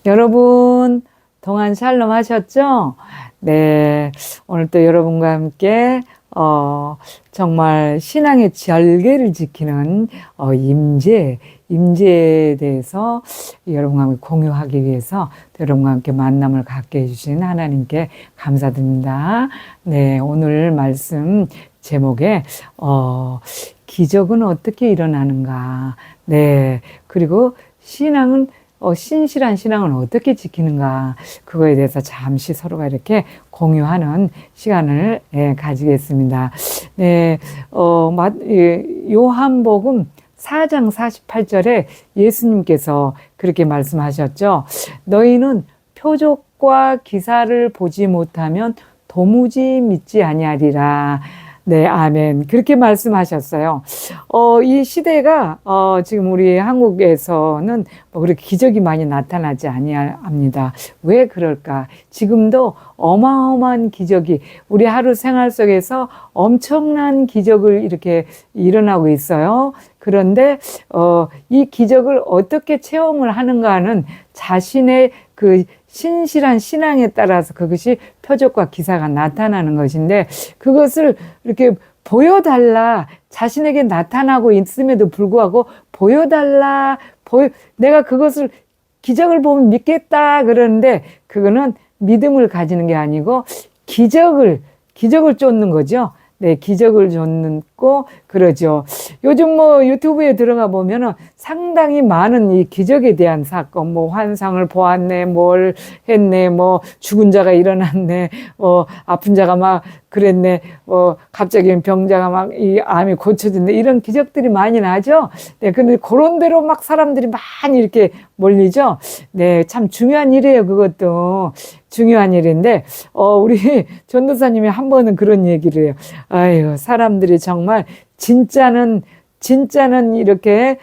여러분, 동안 샬롬 하셨죠? 네, 오늘 또 여러분과 함께, 정말 신앙의 절개를 지키는, 임재에 대해서 여러분과 함께 공유하기 위해서 여러분과 함께 만남을 갖게 해주신 하나님께 감사드립니다. 네, 오늘 말씀 제목에, 기적은 어떻게 일어나는가. 네, 그리고 신실한 신앙은 어떻게 지키는가, 그거에 대해서 잠시 서로가 이렇게 공유하는 시간을 가지겠습니다. 네, 요한복음 4장 48절에 예수님께서 그렇게 말씀하셨죠. 너희는 표적과 기사를 보지 못하면 도무지 믿지 아니하리라. 네, 아멘. 그렇게 말씀하셨어요. 이 시대가, 지금 우리 한국에서는 뭐 그렇게 기적이 많이 나타나지 아니합니다. 왜 그럴까? 지금도 어마어마한 기적이 우리 하루 생활 속에서 엄청난 기적을 이렇게 일어나고 있어요. 그런데, 이 기적을 어떻게 체험을 하는가는 자신의 그 신실한 신앙에 따라서 그것이 표적과 기사가 나타나는 것인데, 그것을 이렇게 보여달라, 자신에게 나타나고 있음에도 불구하고 보여달라, 내가 그것을 기적을 보면 믿겠다 그러는데, 그거는 믿음을 가지는 게 아니고 기적을 쫓는 거죠. 네, 기적을 쫓고 그러죠. 요즘 뭐 유튜브에 들어가 보면은 상당히 많은 이 기적에 대한 사건, 뭐 환상을 보았네, 뭘 했네, 뭐 죽은 자가 일어났네, 아픈 자가 막 그랬네, 갑자기 병자가 막 이 암이 고쳐진네, 이런 기적들이 많이 나죠. 네, 근데 그런 대로 막 사람들이 많이 이렇게 몰리죠. 네, 참 중요한 일이에요. 그것도 중요한 일인데, 우리 전도사님이 한 번은 그런 얘기를 해요. 아유, 사람들이 정말 진짜는 이렇게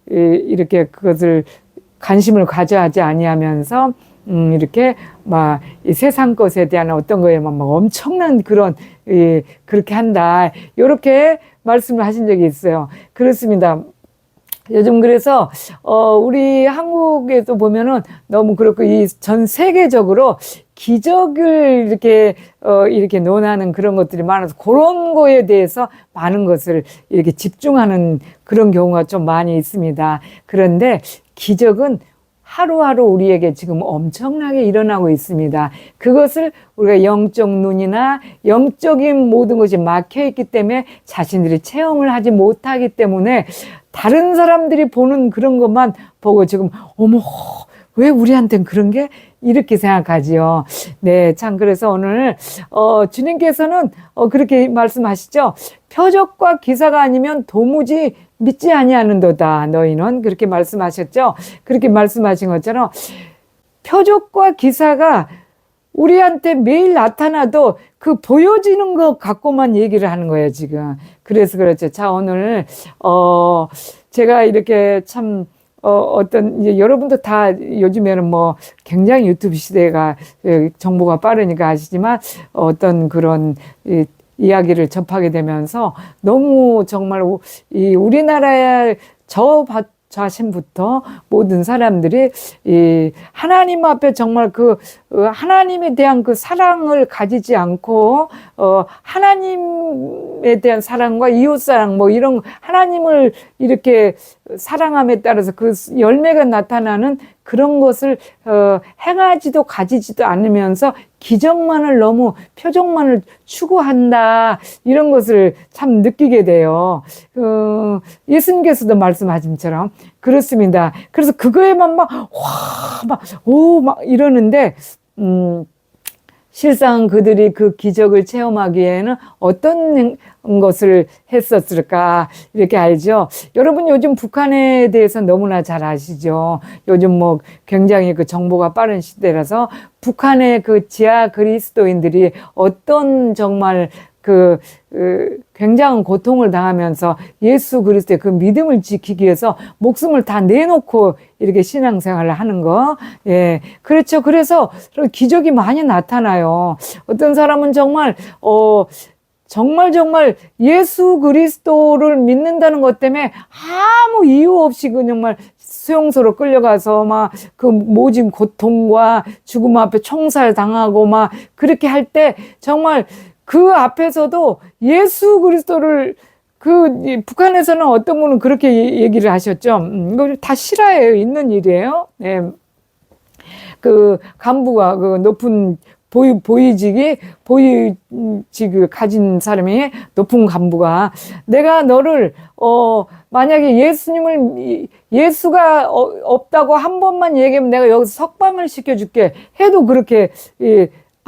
이렇게 그것을 관심을 가져야 하지 아니하면서 이렇게 막 이 세상 것에 대한 어떤 거에만 막 엄청난 그런 그렇게 한다, 이렇게 말씀을 하신 적이 있어요. 그렇습니다. 요즘 그래서 우리 한국에도 보면은 너무 그렇고 이 전 세계적으로 기적을 이렇게 논하는 그런 것들이 많아서 그런 거에 대해서 많은 것을 이렇게 집중하는 그런 경우가 좀 많이 있습니다. 그런데 기적은 하루하루 우리에게 지금 엄청나게 일어나고 있습니다. 그것을 우리가 영적 눈이나 영적인 모든 것이 막혀 있기 때문에 자신들이 체험을 하지 못하기 때문에 다른 사람들이 보는 그런 것만 보고 지금 어머, 왜 우리한테는 그런 게, 이렇게 생각하지요. 네, 참 그래서 오늘 주님께서는 그렇게 말씀하시죠. 표적과 기사가 아니면 도무지 믿지 아니하는도다. 너희는 그렇게 말씀하셨죠. 그렇게 말씀하신 것처럼 표적과 기사가 우리한테 매일 나타나도 그 보여지는 것 갖고만 얘기를 하는 거예요, 지금. 그래서 그렇죠. 자, 오늘, 제가 이렇게 참, 이제 여러분도 다 요즘에는 뭐 굉장히 유튜브 시대가 정보가 빠르니까 아시지만, 어떤 그런 이야기를 접하게 되면서 너무 정말 이 우리나라의 자신부터 모든 사람들이 이 하나님 앞에 정말 그 하나님에 대한 그 사랑을 가지지 않고 하나님에 대한 사랑과 이웃 사랑 뭐 이런 하나님을 이렇게 사랑함에 따라서 그 열매가 나타나는 그런 것을 행하지도 가지지도 않으면서 기적만을 너무 표적만을 추구한다, 이런 것을 참 느끼게 돼요. 예수님께서도 말씀하신처럼 그렇습니다. 그래서 그거에만 막 이러는데 실상 그들이 그 기적을 체험하기에는 어떤 것을 했었을까, 이렇게 알죠. 여러분 요즘 북한에 대해서 너무나 잘 아시죠. 요즘 뭐 굉장히 그 정보가 빠른 시대라서 북한의 그 지하 그리스도인들이 어떤 정말 굉장한 고통을 당하면서 예수 그리스도의 그 믿음을 지키기 위해서 목숨을 다 내놓고 이렇게 신앙생활을 하는 거. 예. 그렇죠. 그래서 기적이 많이 나타나요. 어떤 사람은 정말 예수 그리스도를 믿는다는 것 때문에 아무 이유 없이 그 정말 수용소로 끌려가서 막 그 모진 고통과 죽음 앞에 총살 당하고 막 그렇게 할 때 정말 그 앞에서도 예수 그리스도를 북한에서는 어떤 분은 그렇게 얘기를 하셨죠. 이거 다 실화예요. 있는 일이에요. 네. 그 간부가 그 높은 보위직을 가진 사람이 높은 간부가 내가 너를 만약에 예수가 없다고 한 번만 얘기하면 내가 여기서 석방을 시켜줄게 해도 그렇게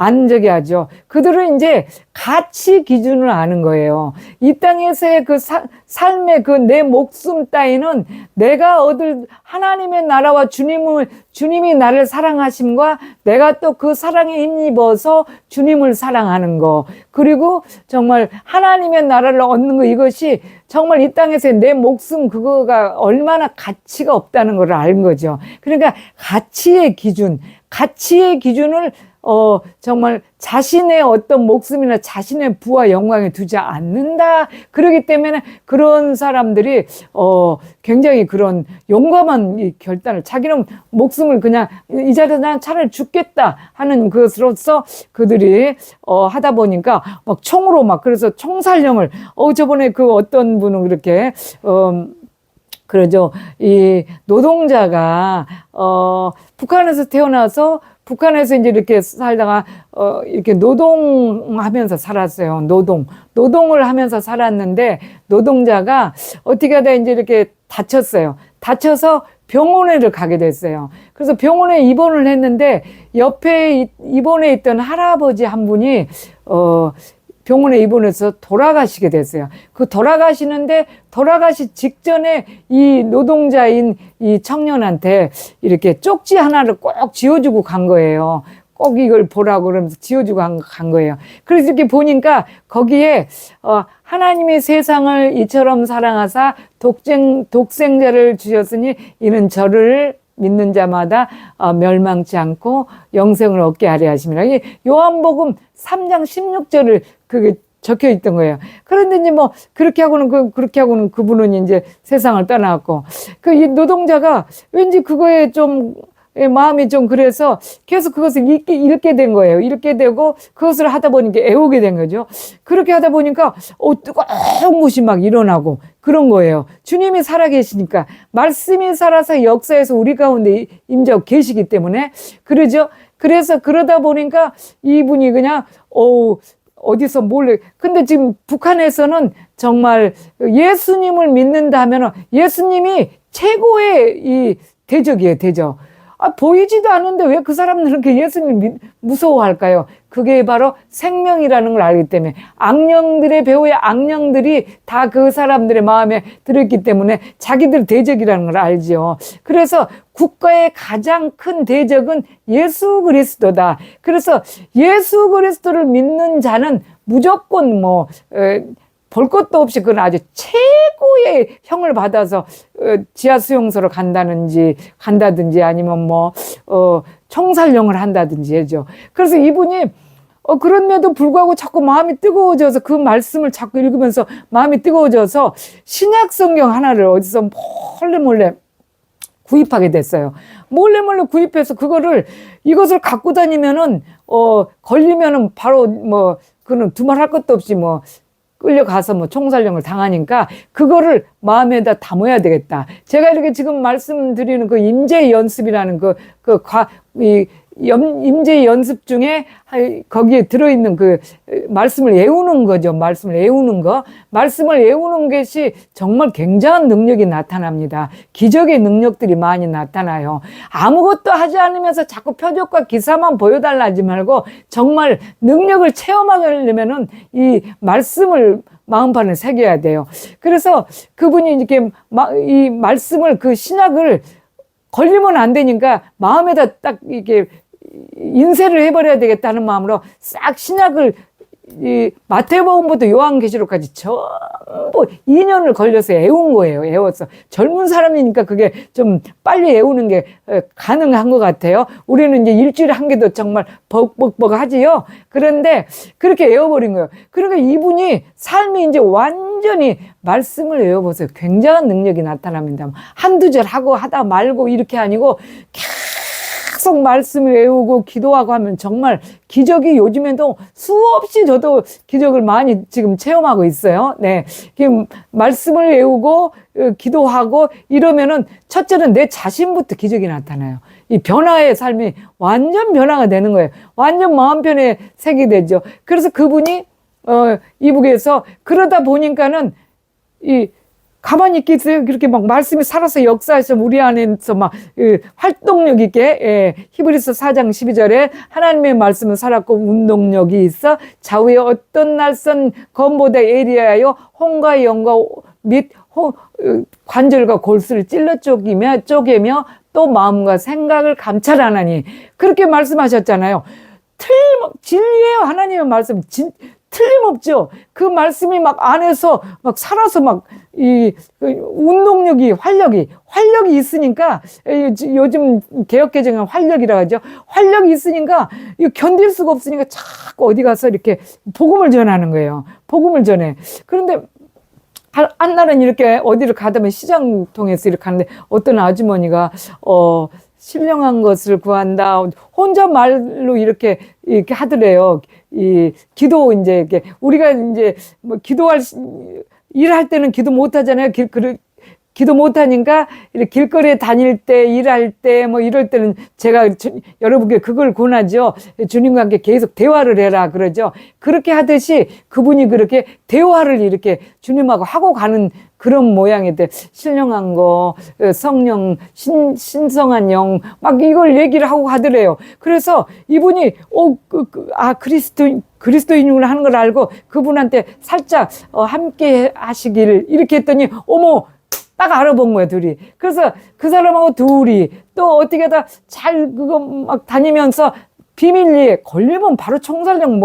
안 저기 하죠. 그들은 이제 가치 기준을 아는 거예요. 이 땅에서의 그 삶의 그 내 목숨 따위는 내가 얻을 하나님의 나라와 주님이 나를 사랑하심과 내가 또 그 사랑에 힘입어서 주님을 사랑하는 거. 그리고 정말 하나님의 나라를 얻는 거, 이것이 정말 이 땅에서의 내 목숨 그거가 얼마나 가치가 없다는 걸 알 거죠. 그러니까 가치의 기준을 정말 자신의 어떤 목숨이나 자신의 부와 영광에 두지 않는다. 그렇기 때문에 그런 사람들이, 굉장히 그런 용감한 이 결단을, 자기는 목숨을 그냥 이 자리에서 난 차라리 죽겠다 하는 것으로서 그들이, 하다 보니까 막 총으로 그래서 총살령을, 저번에 그 어떤 분은 그렇게, 그러죠. 이 노동자가, 북한에서 태어나서 북한에서 이제 이렇게 살다가, 이렇게 노동하면서 살았어요. 노동을 하면서 살았는데, 노동자가 어떻게 하다 이제 이렇게 다쳤어요. 다쳐서 병원에를 가게 됐어요. 그래서 병원에 입원을 했는데, 옆에 입원해 있던 할아버지 한 분이, 병원에 입원해서 돌아가시게 됐어요. 그 돌아가시 직전에 이 노동자인 이 청년한테 이렇게 쪽지 하나를 꼭 지어주고 간 거예요. 꼭 이걸 보라고 그러면서 지어주고 간 거예요. 그래서 이렇게 보니까 거기에, 하나님이 세상을 이처럼 사랑하사 독생자를 주셨으니 이는 저를 믿는 자마다 멸망치 않고 영생을 얻게 하려 하심이라. 요한복음 3장 16절을 그게 적혀 있던 거예요. 그런데 이제 그렇게 하고는 그분은 이제 세상을 떠나갔고, 이 노동자가 왠지 그거에 좀 마음이 좀 그래서 계속 그것을 읽게 된 거예요. 읽게 되고 그것을 하다 보니까 애우게 된 거죠. 그렇게 하다 보니까 뜨거운 것이 막 일어나고 그런 거예요. 주님이 살아계시니까, 말씀이 살아서 역사에서 우리 가운데 임재하고 계시기 때문에 그러죠. 그래서 그러다 보니까 이분이 그냥 어디서 몰래, 근데 지금 북한에서는 정말 예수님을 믿는다 하면 예수님이 최고의 이 대적이에요, 대적. 보이지도 않는데 왜 그 사람들은 그 예수님 무서워할까요? 그게 바로 생명이라는 걸 알기 때문에, 악령들의 배후의 악령들이 다 그 사람들의 마음에 들어있기 때문에 자기들 대적이라는 걸 알죠. 그래서 국가의 가장 큰 대적은 예수 그리스도다. 그래서 예수 그리스도를 믿는 자는 무조건 볼 것도 없이 그건 아주 최고의 형을 받아서 지하 수용소로 간다든지 아니면 총살령을 한다든지 해죠. 그래서 이분이 그런데도 불구하고 자꾸 마음이 뜨거워져서 그 말씀을 자꾸 읽으면서 마음이 뜨거워져서 신약 성경 하나를 어디서 몰래 구입하게 됐어요. 몰래 구입해서 이것을 갖고 다니면은 걸리면은 바로 그는 두말할 것도 없이 끌려가서 총살령을 당하니까 그거를 마음에다 담아야 되겠다. 제가 이렇게 지금 말씀드리는 그 임재 연습이라는 임재 연습 중에 거기에 들어있는 말씀을 외우는 거죠. 말씀을 외우는 것이 정말 굉장한 능력이 나타납니다. 기적의 능력들이 많이 나타나요. 아무것도 하지 않으면서 자꾸 표적과 기사만 보여달라 하지 말고 정말 능력을 체험하려면은 이 말씀을 마음판에 새겨야 돼요. 그래서 그분이 이렇게 이 말씀을, 신약을 걸리면 안 되니까 마음에다 딱 이렇게 인쇄를 해버려야 되겠다는 마음으로 싹 신약을 이 마태복음부터 요한계시록까지 전부 2년을 걸려서 애운 거예요. 애워서. 젊은 사람이니까 그게 좀 빨리 애우는 게 가능한 것 같아요. 우리는 이제 일주일에 한 개도 정말 벅벅벅 하지요. 그런데 그렇게 애워버린 거예요. 그러니까 이분이 삶이 이제 완전히 말씀을 외워보세요. 굉장한 능력이 나타납니다. 한두 절 하고 하다 말고 이렇게 아니고 계속 말씀을 외우고 기도하고 하면 정말 기적이 요즘에도 수없이 저도 기적을 많이 지금 체험하고 있어요. 네. 말씀을 외우고 기도하고 이러면은 첫째는 내 자신부터 기적이 나타나요. 이 변화의 삶이 완전 변화가 되는 거예요. 완전 마음 편에 색이 되죠. 그래서 그분이 이북에서 그러다 보니까는 가만히 있겠어요? 그렇게 막 말씀이 살아서 역사해서 우리 안에서 막 활동력 있게 히브리서 4장 12절에 하나님의 말씀은 살았고 운동력이 있어 좌우에 어떤 날선 검보다 예리하여 홍과 영과 및 관절과 골수를 찔러 쪼개며 또 마음과 생각을 감찰하나니 그렇게 말씀하셨잖아요. 진리예요. 하나님의 말씀 틀림없죠. 그 말씀이 막 안에서 막 살아서 막 운동력이 활력이 있으니까 요즘 개혁개정은 활력이라고 하죠. 활력이 있으니까 견딜 수가 없으니까 자꾸 어디 가서 이렇게 복음을 전하는 거예요. 복음을 전해. 그런데 한 날은 이렇게 어디를 가다면 시장 통해서 이렇게 하는데 어떤 아주머니가 신령한 것을 구한다. 혼자 말로 이렇게 하더래요. 기도 이제 이렇게 우리가 이제 뭐 일할 때는 기도 못 하잖아요. 기도 못 하니까 이렇게 길거리에 다닐 때, 일할 때, 뭐 이럴 때는 제가 여러분께 그걸 권하죠. 주님과 함께 계속 대화를 해라 그러죠. 그렇게 하듯이 그분이 그렇게 대화를 이렇게 주님하고 하고 가는 그런 모양인데 신령한 거, 성령, 신성한 영, 막 이걸 얘기를 하고 가더래요. 그래서 이분이 그리스도인을 하는 걸 알고 그분한테 살짝 함께 하시기를 이렇게 했더니 어머 딱 알아본 거야, 둘이. 그래서 그 사람하고 둘이 또 어떻게 다 잘 그거 막 다니면서 비밀리에 걸리면 바로 총살령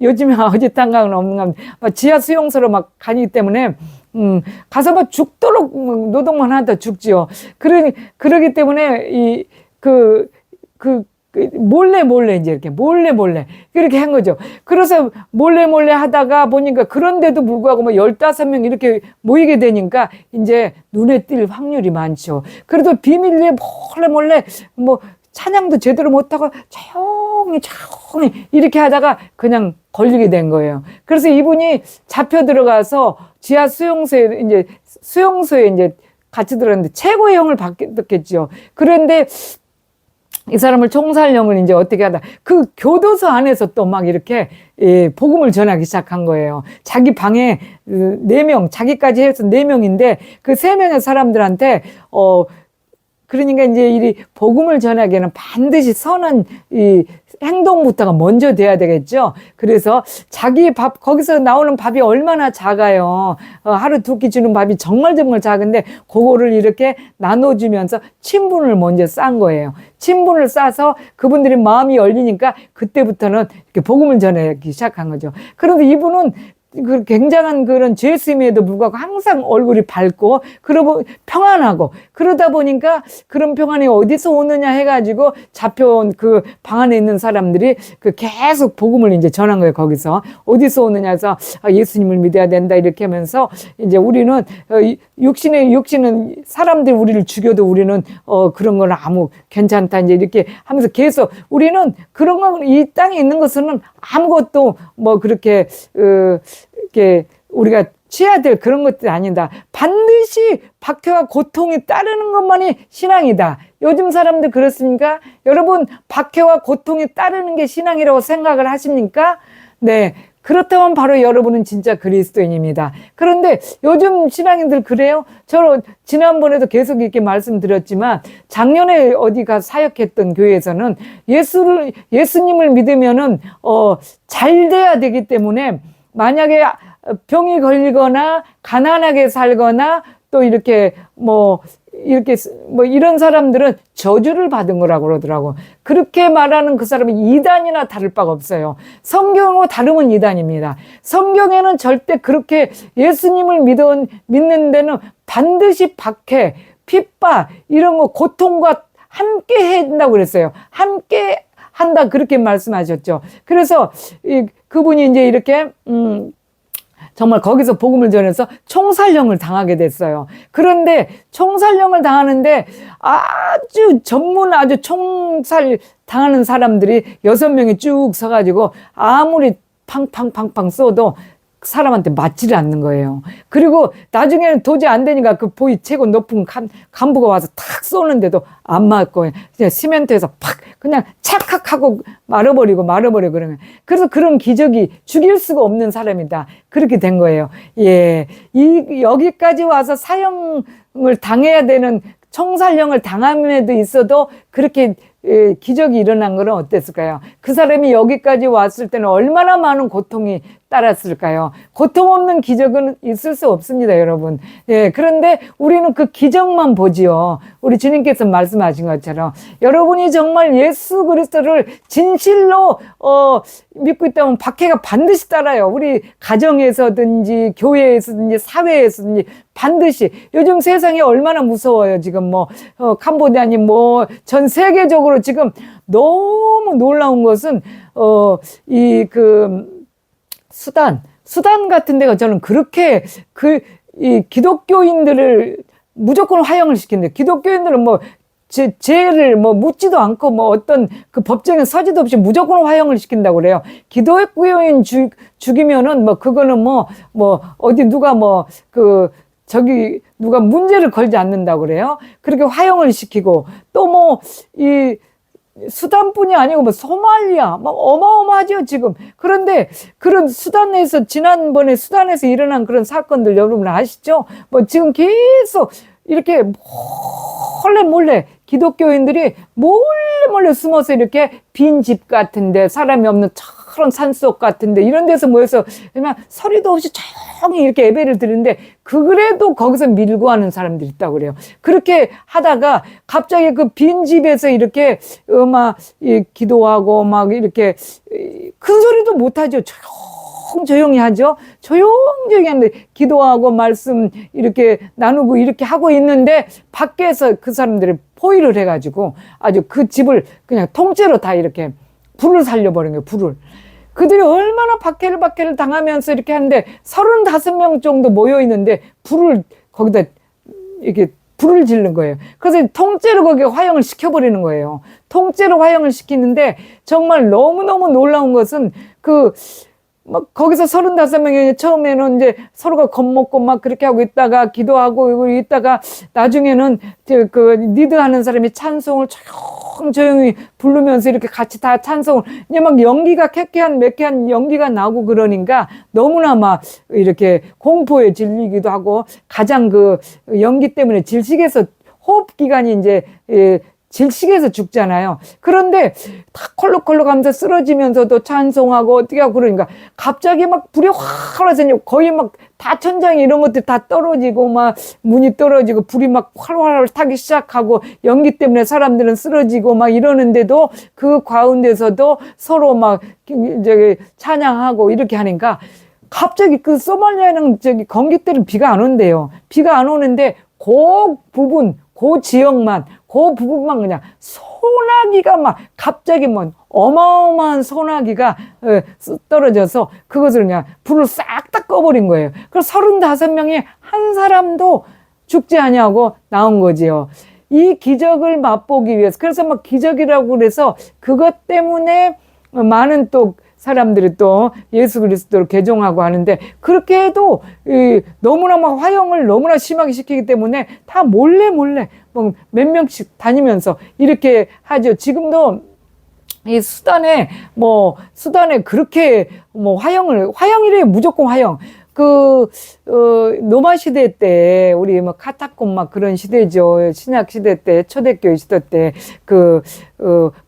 요즘에 아우지탄강은 없는 가 지하 수용소로 막 가기 때문에 가서 막 죽도록 노동만 하다 죽지요. 그러기 때문에 몰래 이제 이렇게 몰래 그렇게 한 거죠. 그래서 몰래 하다가 보니까 그런데도 불구하고 15명 이렇게 모이게 되니까 이제 눈에 띌 확률이 많죠. 그래도 비밀리에 몰래 찬양도 제대로 못하고 조용히 이렇게 하다가 그냥 걸리게 된 거예요. 그래서 이분이 잡혀 들어가서 지하 수용소에 이제 같이 들어갔는데 최고의 형을 받겠죠. 그런데 이 사람을 총살령을 이제 어떻게 하다 그 교도소 안에서 또 막 이렇게 복음을 전하기 시작한 거예요. 자기 방에 4명, 자기까지 해서 4명인데 그 3명의 사람들한테 그러니까 이제 이 복음을 전하기에는 반드시 선한 행동부터가 먼저 돼야 되겠죠. 그래서 자기 밥, 거기서 나오는 밥이 얼마나 작아요. 하루 2끼 주는 밥이 정말 작은데 그거를 이렇게 나눠주면서 친분을 먼저 싼 거예요. 친분을 싸서 그분들이 마음이 열리니까 그때부터는 이렇게 복음을 전하기 시작한 거죠. 그런데 이분은 그 굉장한 그런 죄수임에도 불구하고 항상 얼굴이 밝고 그러고 평안하고 그러다 보니까 그런 평안이 어디서 오느냐 해가지고 잡혀온 그 방 안에 있는 사람들이 그 계속 복음을 이제 전한 거예요. 거기서 어디서 오느냐 해서 예수님을 믿어야 된다 이렇게 하면서 이제 우리는 육신은 사람들이 우리를 죽여도 우리는 그런 건 아무 괜찮다 이제 이렇게 하면서 계속 우리는 그런 거 이 땅에 있는 것은 아무것도 그렇게 이렇게 우리가 취해야 될 그런 것들이 아니다. 반드시 박해와 고통이 따르는 것만이 신앙이다. 요즘 사람들 그렇습니까? 여러분 박해와 고통이 따르는 게 신앙이라고 생각을 하십니까? 네. 그렇다면 바로 여러분은 진짜 그리스도인입니다. 그런데 요즘 신앙인들 그래요? 저 지난번에도 계속 이렇게 말씀드렸지만 작년에 어디가 사역했던 교회에서는 예수님을 믿으면은 잘 돼야 되기 때문에 만약에 병이 걸리거나 가난하게 살거나 또 이렇게 이런 사람들은 저주를 받은 거라고 그러더라고. 그렇게 말하는 그 사람이 이단이나 다를 바가 없어요. 성경하고 다르면 이단입니다. 성경에는 절대 그렇게 예수님을 믿는 데는 반드시 박해, 핍박, 이런 거 고통과 함께 해야 된다고 그랬어요. 함께 한다 그렇게 말씀하셨죠. 그래서 그분이 이제 이렇게 정말 거기서 복음을 전해서 총살령을 당하게 됐어요. 그런데 총살령을 당하는데 아주 총살 당하는 사람들이 6명이 쭉 서가지고 아무리 팡팡팡팡 쏘도 사람한테 맞지를 않는 거예요. 그리고 나중에는 도저히 안 되니까 그 보위 최고 높은 간부가 와서 탁 쏘는데도 안 맞고 그냥 시멘트에서 팍 그냥 착각하고 말아버리고 그러면 그래서 그런 기적이 죽일 수가 없는 사람이다. 그렇게 된 거예요. 예, 여기까지 와서 사형을 당해야 되는 총살령을 당함에도 있어도 그렇게 기적이 일어난 건 어땠을까요? 그 사람이 여기까지 왔을 때는 얼마나 많은 고통이 따랐을까요? 고통 없는 기적은 있을 수 없습니다, 여러분. 예, 그런데 우리는 그 기적만 보지요. 우리 주님께서 말씀하신 것처럼 여러분이 정말 예수 그리스도를 진실로 믿고 있다면 박해가 반드시 따라요. 우리 가정에서든지 교회에서든지 사회에서든지 반드시. 요즘 세상이 얼마나 무서워요. 지금 캄보디아니 전 세계적으로 지금 너무 놀라운 것은 수단 같은 데가 저는 그렇게 이 기독교인들을 무조건 화형을 시킨대. 기독교인들은 죄를 묻지도 않고 어떤 그 법정에 서지도 없이 무조건 화형을 시킨다고 그래요. 기독교인 죽이면은 그거는 어디 누가 누가 문제를 걸지 않는다고 그래요. 그렇게 화형을 시키고 또 수단뿐이 아니고 소말리아 어마어마하죠 지금. 그런데 그런 지난번에 수단에서 일어난 그런 사건들 여러분 아시죠? 지금 계속 이렇게 몰래 기독교인들이 몰래 숨어서 이렇게 빈 집 같은데 사람이 없는 그런 산속 같은데 이런 데서 모여서 그냥 소리도 없이 조용히 이렇게 예배를 드리는데 그래도 거기서 밀고 하는 사람들이 있다고 그래요. 그렇게 하다가 갑자기 그 빈 집에서 이렇게 기도하고 이렇게 큰 소리도 못 하죠. 조용히 하죠. 조용히 하는데 기도하고 말씀 이렇게 나누고 이렇게 하고 있는데 밖에서 그 사람들이 포위를 해가지고 아주 그 집을 그냥 통째로 다 이렇게 불을 살려버린 거예요. 불을. 그들이 얼마나 박해를 당하면서 이렇게 하는데 35명 정도 모여 있는데 거기다 이렇게 불을 지른 거예요. 그래서 통째로 거기에 화형을 시켜버리는 거예요. 통째로 화형을 시키는데 정말 너무너무 놀라운 것은 거기서 35명이 처음에는 이제 서로가 겁먹고 그렇게 하고 있다가 기도하고 있다가 나중에는 리드하는 사람이 찬송을 조용히 부르면서 이렇게 같이 다 찬송을 이제 연기가 매캐한 연기가 나고 그러니까 너무나 이렇게 공포에 질리기도 하고 가장 연기 때문에 질식해서 호흡기관이 이제 질식해서 죽잖아요. 그런데 다 콜록콜록 하면서 쓰러지면서도 찬송하고 어떻게 하고 그러니까 갑자기 불이 확 올라서 거의 다 천장이 이런 것들이 다 떨어지고 문이 떨어지고 불이 활활 타기 시작하고 연기 때문에 사람들은 쓰러지고 이러는데도 그 가운데서도 서로 찬양하고 이렇게 하니까 갑자기 그 소말리아는 건기 때는 비가 안 온대요. 비가 안 오는데 그 지역만 그 부분만 그냥 소나기가 갑자기 어마어마한 소나기가 떨어져서 그것을 그냥 불을 싹 다 꺼버린 거예요. 그래서 35명이 한 사람도 죽지 아니하고 나온 거지요. 이 기적을 맛보기 위해서. 그래서 기적이라고 그래서 그것 때문에 많은 또 사람들이 또 예수 그리스도를 개종하고 하는데 그렇게 해도 너무나 화형을 너무나 심하게 시키기 때문에 다 몰래 몇 명씩 다니면서 이렇게 하죠. 지금도 이 수단에 그렇게 화형이래 무조건 화형. 노마 시대 때, 우리 카타콤 그런 시대죠. 신약 시대 때, 초대교회 시대 때,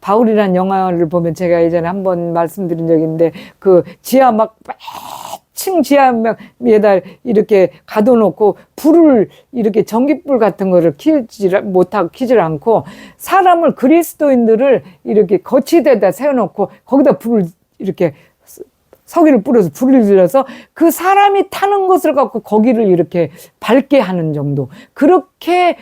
바울이라는 영화를 보면 제가 예전에 한번 말씀드린 적이 있는데, 지하 4층 지하에다 이렇게 가둬놓고 불을 이렇게 전기불 같은 거를 켜질 않고 사람을 그리스도인들을 이렇게 거치대다 세워놓고 거기다 불을 이렇게 석유를 뿌려서 불을 질러서 그 사람이 타는 것을 갖고 거기를 이렇게 밝게 하는 정도. 그렇게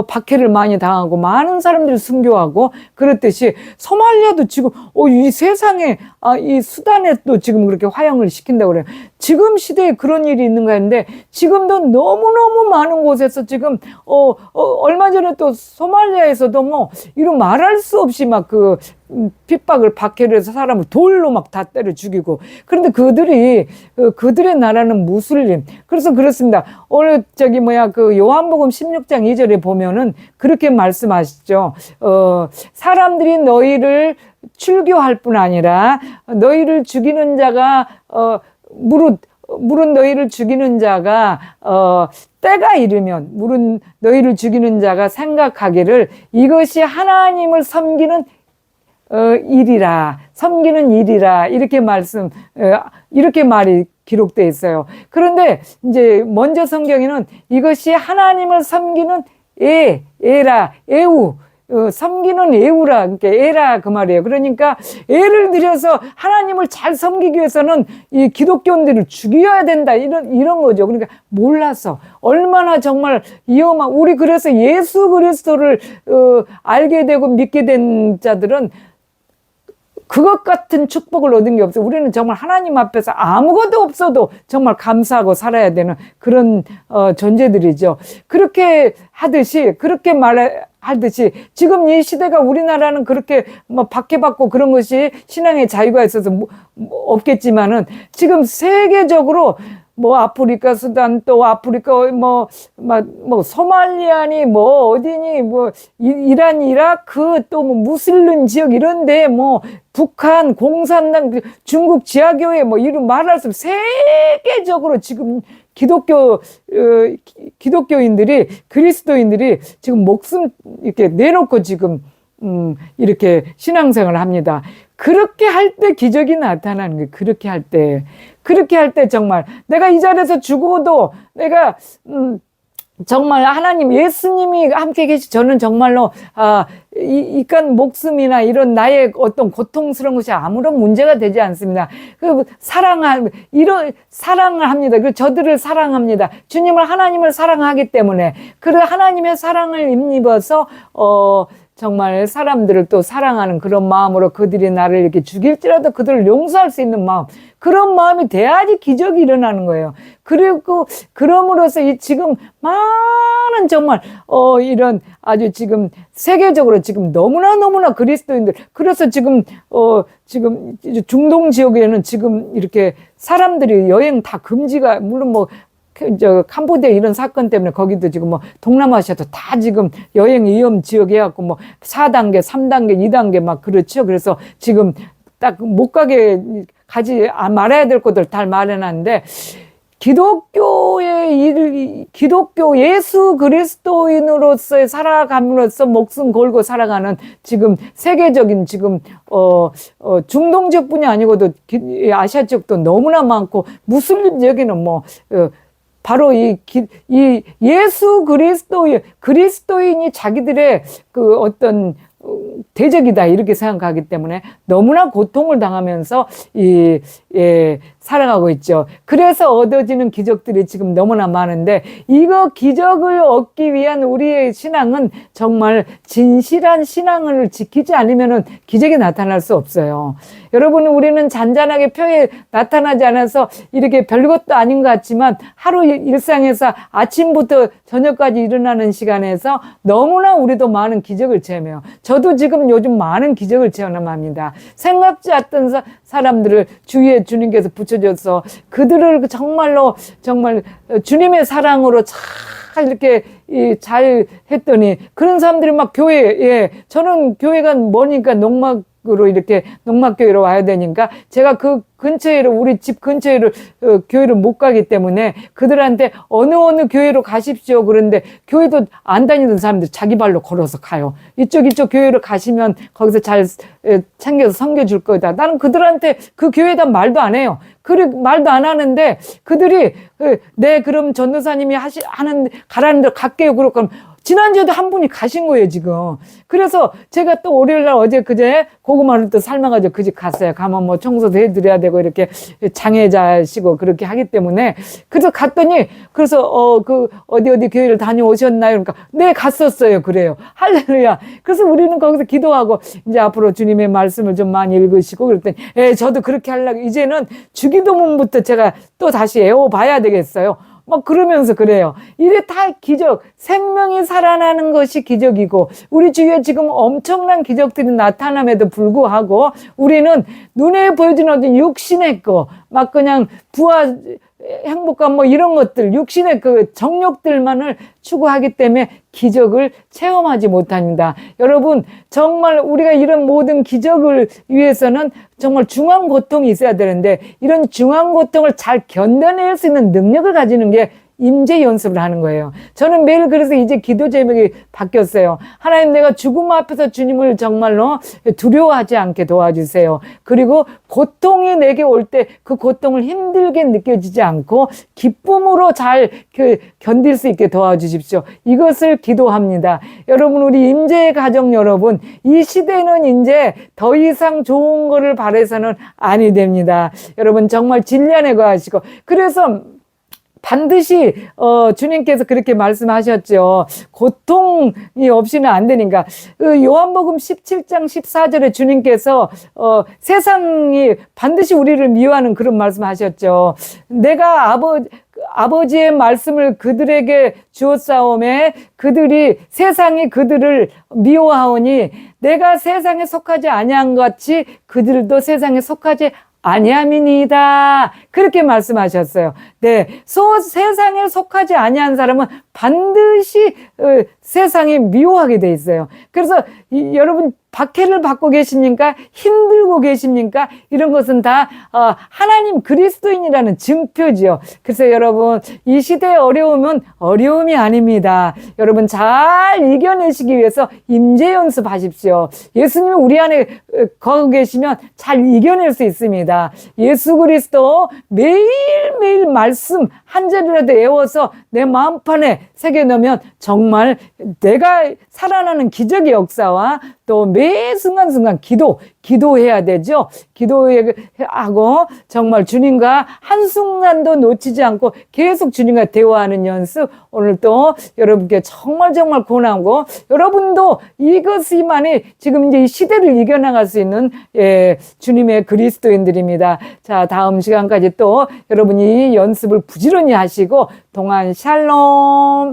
박해를 많이 당하고 많은 사람들이 순교하고 그렇듯이 소말리아도 지금 이 세상에 이 수단에도 지금 그렇게 화형을 시킨다고 그래요. 지금 시대에 그런 일이 있는가 했는데 지금도 너무너무 많은 곳에서 지금 얼마 전에 또 소말리아에서도 뭐 이런 말할 수 없이 막 그 핍박을 박해를 해서 사람을 돌로 막 다 때려 죽이고 그런데 그들의 나라는 무슬림. 그래서 그렇습니다. 오늘 그 요한복음 16장 2절에 보면은 그렇게 말씀하시죠. 사람들이 너희를 출교할 뿐 아니라 너희를 죽이는 자가 물은 너희를 죽이는 자가 때가 이르면 물은 너희를 죽이는 자가 생각하기를 이것이 하나님을 섬기는 섬기는 일이라 이렇게 말이 기록되어 있어요. 그런데 이제 먼저 성경에는 이것이 하나님을 섬기는 섬기는 애우라, 그러니까 애라 그 말이에요. 그러니까 애를 들여서 하나님을 잘 섬기기 위해서는 이 기독교인들을 죽여야 된다 이런 거죠. 그러니까 몰라서 얼마나 정말 우리 그래서 예수 그리스도를 알게 되고 믿게 된 자들은 그것 같은 축복을 얻은 게 없어요. 우리는 정말 하나님 앞에서 아무것도 없어도 정말 감사하고 살아야 되는 그런 존재들이죠. 그렇게 말하듯이 지금 이 시대가 우리나라는 그렇게 뭐 박해받고 그런 것이 신앙의 자유가 있어서 없겠지만은 지금 세계적으로 뭐 아프리카 수단 또 아프리카 뭐 소말리아니 뭐 어디니 뭐 이란 이라크 또 뭐 무슬림 지역 이런데 뭐 북한 공산당 중국 지하교회 뭐 이런 말할 수 없이 세계적으로 지금 기독교인들이 그리스도인들이 지금 목숨 이렇게 내놓고 지금 이렇게 신앙생활을 합니다. 그렇게 할 때 기적이 나타나는 거예요. 그렇게 할 때 정말 내가 이 자리에서 죽어도 내가 정말 하나님 예수님이 함께 계시 저는 정말로 이깟 목숨이나 이런 나의 어떤 고통스러운 것이 아무런 문제가 되지 않습니다. 사랑을 합니다. 그리고 저들을 사랑합니다. 하나님을 사랑하기 때문에 그 하나님의 사랑을 힘입어서 정말 사람들을 또 사랑하는 그런 마음으로 그들이 나를 이렇게 죽일지라도 그들을 용서할 수 있는 마음, 그런 마음이 돼야지 기적이 일어나는 거예요. 그리고 그럼으로써 지금 많은 정말 이런 아주 지금 세계적으로 지금 너무나 그리스도인들, 그래서 지금 중동 지역에는 지금 이렇게 사람들이 여행 다 금지가, 물론 뭐 캄보디아 이런 사건 때문에 거기도 지금 뭐 동남아시아도 다 지금 여행 위험 지역 해갖고 뭐 4단계, 3단계, 2단계 막 그렇죠. 그래서 지금 딱 못 가지 말아야 될 곳들 다 마련하는데 기독교 예수 그리스도인으로서의 살아감으로써 목숨 걸고 살아가는 지금 세계적인 지금 중동 지역뿐이 아니고도 아시아 지역도 너무나 많고 무슬림 지역에는 뭐 바로 이 예수 그리스도인이 자기들의 그 어떤 대적이다 이렇게 생각하기 때문에 너무나 고통을 당하면서 살아가고 있죠. 그래서 얻어지는 기적들이 지금 너무나 많은데 이거 기적을 얻기 위한 우리의 신앙은 정말 진실한 신앙을 지키지 않으면 기적이 나타날 수 없어요. 여러분, 우리는 잔잔하게 표에 나타나지 않아서 이렇게 별것도 아닌 것 같지만 하루 일상에서 아침부터 저녁까지 일어나는 시간에서 너무나 우리도 많은 기적을 체험해요. 저도 지금 요즘 많은 기적을 체험합니다. 생각지 않던 사람들을 주위에 주님께서 붙여줘서 그들을 정말로 정말 주님의 사랑으로 잘 이렇게 잘 했더니 그런 사람들이 막 저는 교회가 머니까 농막 농막으로 이렇게 농막교회로 와야 되니까 제가 그 근처에를 우리 집 근처에를 교회를 못 가기 때문에 그들한테 어느 교회로 가십시오. 그런데 교회도 안 다니던 사람들 자기 발로 걸어서 가요. 이쪽 교회로 가시면 거기서 잘 챙겨서 섬겨줄 거다. 나는 그들한테 그 교회다 말도 안 해요. 그래 말도 안 하는데 그들이 네 그럼 전도사님이 하는 가라는 대로 갈게요. 그럼 지난주에도 한 분이 가신 거예요, 지금. 그래서 제가 또 월요일날 어제 그제 고구마를 또 삶아가지고 그 집 갔어요. 가면 뭐 청소도 해드려야 되고 이렇게 장애자시고 그렇게 하기 때문에. 그래서 갔더니 그래서 어디 교회를 다녀오셨나요? 그러니까 네, 갔었어요. 그래요. 할렐루야. 그래서 우리는 거기서 기도하고 이제 앞으로 주님의 말씀을 좀 많이 읽으시고 그랬더니 저도 그렇게 하려고 이제는 주기도문부터 제가 또 다시 애워봐야 되겠어요. 막 그러면서 그래요. 이게 다 기적, 생명이 살아나는 것이 기적이고 우리 주위에 지금 엄청난 기적들이 나타남에도 불구하고 우리는 눈에 보여지는 어떤 육신의 거, 막 그냥 부와 행복감 뭐 이런 것들, 육신의 그 정욕들만을 추구하기 때문에 기적을 체험하지 못합니다. 여러분, 정말 우리가 이런 모든 기적을 위해서는 정말 중한 고통이 있어야 되는데 이런 중한 고통을 잘 견뎌낼 수 있는 능력을 가지는 게 임재 연습을 하는 거예요. 저는 매일 그래서 이제 기도 제목이 바뀌었어요. 하나님, 내가 죽음 앞에서 주님을 정말로 두려워하지 않게 도와주세요. 그리고 고통이 내게 올 때 그 고통을 힘들게 느껴지지 않고 기쁨으로 잘 견딜 수 있게 도와주십시오. 이것을 기도합니다. 여러분, 우리 임재의 가정 여러분, 이 시대는 이제 더 이상 좋은 거를 바라서는 아니 됩니다. 여러분, 정말 진리안에 거하시고 그래서 반드시 주님께서 그렇게 말씀하셨죠. 고통이 없이는 안 되니까. 요한복음 17장 14절에 주님께서 세상이 반드시 우리를 미워하는 그런 말씀하셨죠. 내가 아버지의 말씀을 그들에게 주었사오매 그들이 세상이 그들을 미워하오니 내가 세상에 속하지 아니한 것 같이 그들도 세상에 속하지 아니함이니이다. 그렇게 말씀하셨어요. 네, 세상에 속하지 아니한 사람은 반드시 세상에 미워하게 돼 있어요. 그래서 여러분 박해를 받고 계십니까? 힘들고 계십니까? 이런 것은 다 하나님 그리스도인이라는 증표지요. 그래서 여러분 이 시대의 어려움은 어려움이 아닙니다. 여러분 잘 이겨내시기 위해서 임재 연습하십시오. 예수님이 우리 안에 거하고 계시면 잘 이겨낼 수 있습니다. 예수 그리스도 매일매일 말씀 한 절이라도 외워서 내 마음판에 새겨놓으면 정말 내가 살아나는 기적의 역사와 또 매 순간순간 기도해야 되죠. 기도하고 정말 주님과 한순간도 놓치지 않고 계속 주님과 대화하는 연습 오늘 또 여러분께 정말 권하고 여러분도 이것이만이 지금 이제 이 시대를 이겨나갈 수 있는 주님의 그리스도인들입니다. 자, 다음 시간까지 또 여러분이 연습을 부지런히 하시고 동안 샬롬.